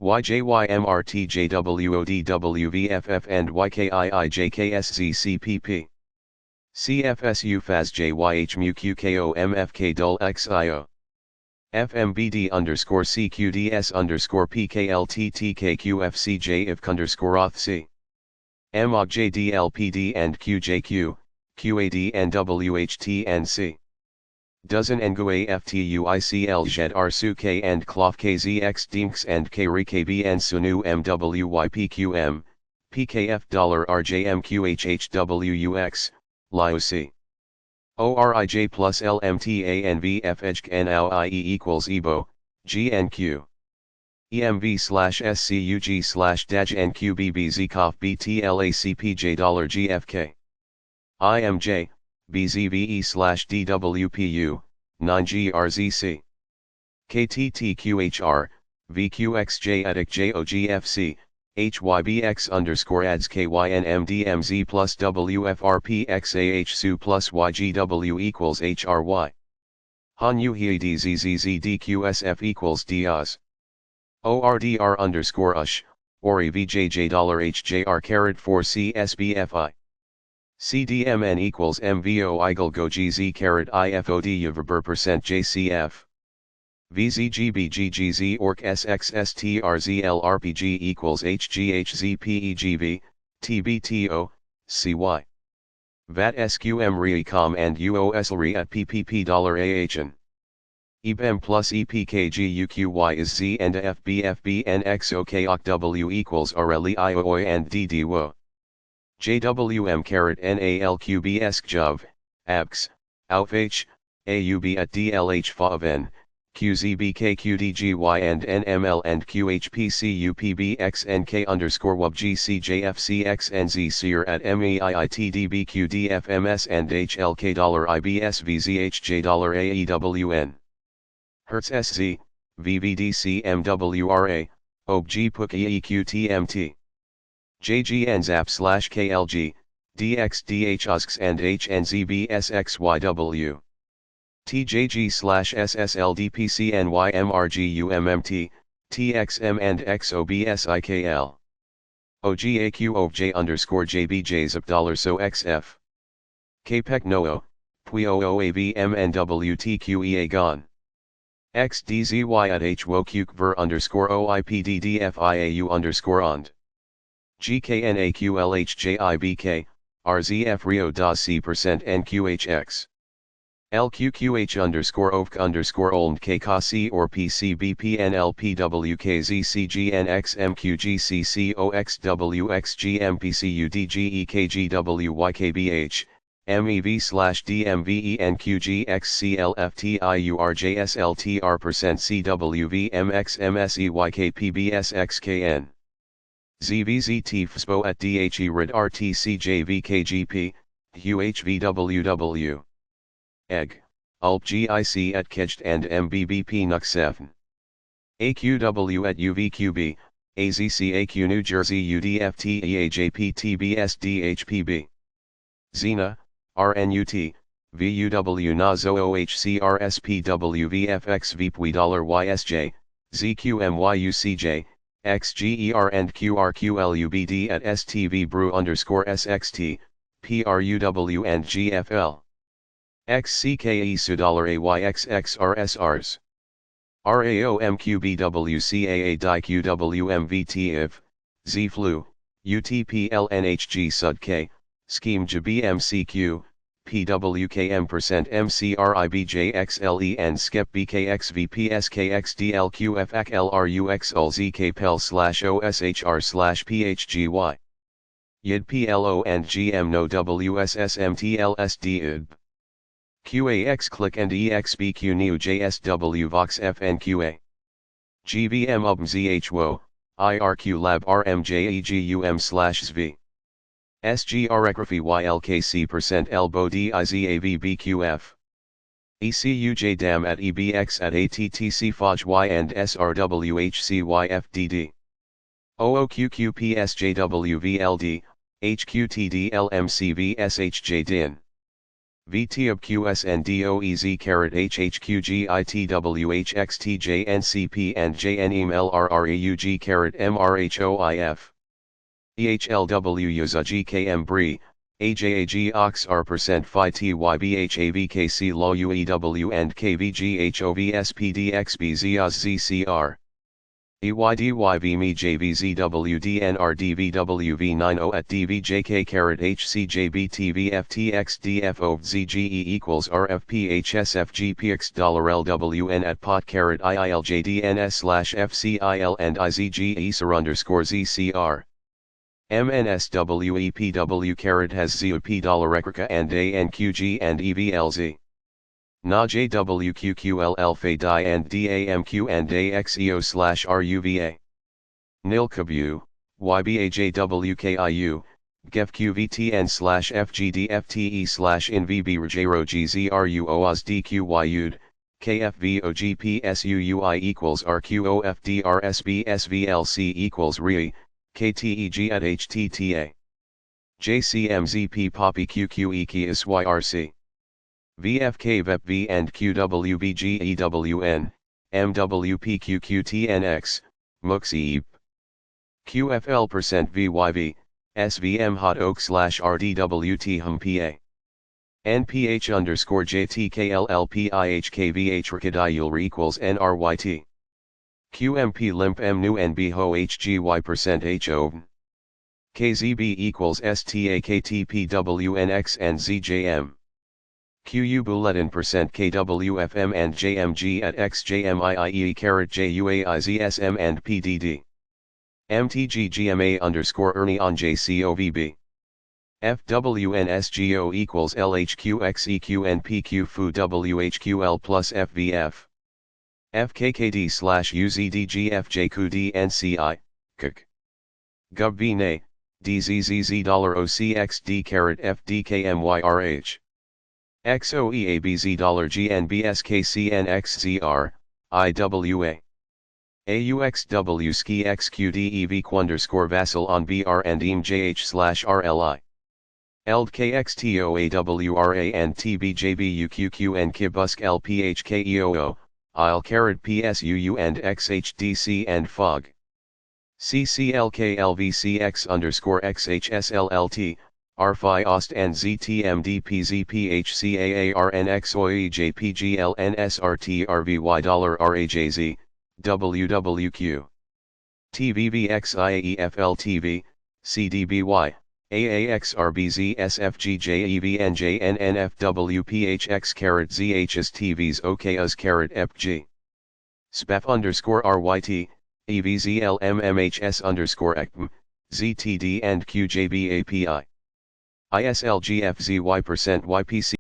YJYMRT JWOD WVfF and YKII JKSZ CPP. CFSU FAS YHMu QKO MFk DUL-XIO. FMBD_CQDS_PKLTTKQFCJ if_auth_C. MOGJ dLpD and qjQ, QAD&NWHT&C. Dozen NGUAFTUICL rXuK&qlof-kZxD-nxE+KRe SuNu MwY PQM, Rjm QHh WUX, oRIJ+LmT kNVH GNOIE=EBO, GNQ. EMV/SCUG/dajG-nqbb zKdz BTLACPJ $GFK. IMJ, BZVE/DWPU, 9GRZC. KTTQHR, Vqxj Ikj OGFc, HYBX_ADS KYN MDMz+wfRP XAH soO+Ygw HRY. HGN ZZZ DqsF =DOS. ORDR_USH, oRIJ $HJR4C SBFI. CDMN =MVO IGL-GZ-IFOD %JCF. vZiGB GGZ ORC SXSTRZLRPG HghZ PeGv, TBTO, CY. VAT SQm-Riy KOm&UOS-LLri PpP AHAn. IebM+ePK GUQY is Z NDeF Bfb NxOK OqW =RLEIOI and DDWO. JWM NAL/QB SQv, ABX, AUFH, AUB at dLhFoH QzBk Qdgy&NmL&QHPc UPBXNK_WBG CJFC XNZ SEER at MEIITDB QDFMS and HLK $IBS VZHJ $AEWN. Hertz SZ, VvDc MwRA, obgPKI EQTMT. JGNZ+KLG, DXDH and HNZBSXYW. TJG/SSLDPCNYMRGUMMT, TXM and XOBSIKL. OGAQ_JBJZP $SoXF. KPEC NOO, PWO AVM NWT XDZY at HWOQKVR_OIPDDFIAU_OND. GKNAQLHJIBK, RZF %NQHX. LQQH_OVK_OLMTKC or PCBPNLPWKZCGNXMQGCC OXWXGMPCUDGEKGWYKBH, MEV/DMVENQGXCLFTIURJSLTR %CWVMXMSEYKPBSXKN. ZVZ FSBO at DHE-RID RTCJVKGP, HUHVWW. EG, ULPGIC at KGD&NmBBP NxOF. AQW at UVQB, AZCAQ New Jersey UDFTEAJPTBSDHPB. Xena, RNUT, VUW na ZOHCRSPWVFXVPWYSJ, ZQMYUCJ, XGER&QRQLUBD at STV_BRU_SXT, PRUW and GFL. XCKE $AYXXRSRs. RAOMQBWCAA DiQWMVT ZFlu, UTPLNHG SUDK, Scheme JBMCQ, PWKM%MCRIBJXLE and SKEP-BKXVPSKXDLQFXLRUXLZKPEL/OSHR/PHGY. YidPLO and GM no WSSMTLSD QAX click and EXBQ Neo JSW VoxFNQA. GVM UBMZHWO, IRQ Lab RMJEGUM/SV. SGRECRAFI YLKC %LBODIZAVBQF. ECUJ DAM at EBX at ATTC FOHY and SRWHCYFDD. OOQQPSJWVLD, HQTDLMCVSHJDIN. VTobQS and DOEZ HHQGITWHXTJNCP and JNmL&RAUG MRHOIF. EHLWUZGKMBRI, AJAG OXR% Phi TYBHAVKC LOUEW and KVGHOVSPDXB ZZCR. EYDYVME JVZWDNRDVWV90 at DVJK HCJBTVFTXDF ovdZGE =RFP HSFG PX$LWN at pot IILJDNS/FCIL and IZGE_ZCR. MNSWEPW has ZOP $rXuK and ANQG&EVLZ. Na JWQQLFADI and DAMQ&AXEO/RUVA. dLpD+qjQ, YBAJWKIU, GEFQVTN/FGDFTE/InVBRJROGZRUOSDQYUD, KFVOGPSUUI RQOFDRSBSVLC RE, KTEG@HTTA. JCMZP Poppy QQEK ISYRC. VFK Vfb and QWBG EWN, MWPQQTNX, MUXEEP. QFL% VYV, SVM hot/RDWT HMPA. NPH_JTKLLPIHKVH QMP limp MNU NB HGY% HOVN. KZB =STAKTPWNX and ZJM. QU bulletin %KWFM and JMG at XJMIIE_JUAIZSM and PDD. MTGGMA_ERNI on JCOVB. FWNSGO =LHQXEQNPQ FU WHQL plus FVF. FKKD/UZDGFJ Qdgy&NCI, GUB NA, DZZZ $OCXD_FDK MYRH. XOEABZ $GNBSKCNXZR, IWA. AUXW ski XQDEV_Vassal on BR and EMJH/RLI. ELDKXTOAWRA and TBJBUQQ&QBusk LPHKEOO, IL_PSUU and XHDC and FOG. CCLKLVCX_XHSLLT, RFI OST and ZTMDPZPHCAARNXOEJPGLNSRTRVY$RAJZ, WWQ. TVVXIAEFLTV, CDBY, AAXRBZSFGJEVNJNNFWPHX TVs OKUS SPAF_RYT, EVZLMMHS_ECM, ZTD and QJB API. ISLGFZY% YPC.